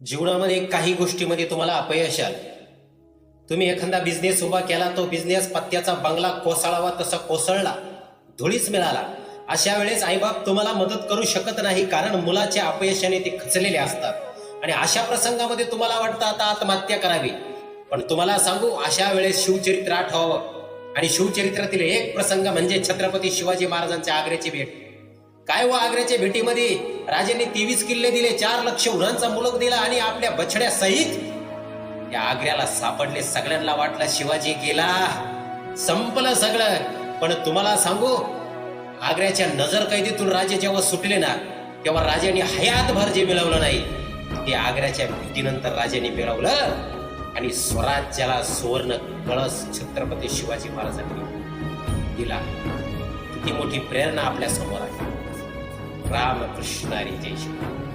जीवनामध्ये काही गोष्टीमध्ये तुम्हाला अपयश आलं. तुम्ही एखादा बिझनेस उभा केला, तो बिझनेस पत्त्याचा बंगला कोसळावा तसा कोसळला, धुळीच मिळाला. अशा वेळेस आईबाप तुम्हाला मदत करू शकत नाही, कारण मुलाच्या अपयशाने ते खचलेले असतात. आणि अशा प्रसंगामध्ये तुम्हाला वाटतं आता आत्महत्या करावी. पण तुम्हाला सांगू, अशा वेळेस शिवचरित्र आठवावं. आणि शिवचरित्रातील एक प्रसंग म्हणजे छत्रपती शिवाजी महाराजांच्या आग्र्याची भेट. काय व आग्र्याच्या भेटीमध्ये राजांनी 23 किल्ले दिले, 4 लक्ष उन्हांचा मुलग दिला आणि आपल्या बछड्या सहित या आग्र्याला सापडले. सगळ्यांना वाटलं शिवाजी गेला, संपलं सगळं. पण तुम्हाला सांगू, आग्र्याच्या नजर कैदीतून राजे जेव्हा सुटले ना, तेव्हा राजांनी हयातभर जे मिळवलं नाही ते आग्र्याच्या भेटीनंतर राजांनी मिळवलं. आणि स्वराज्याला सुवर्ण कळस छत्रपती शिवाजी महाराजांनी दिला. किती मोठी प्रेरणा आपल्या समोर आहे. रामकृष्ण हरी जय शिव.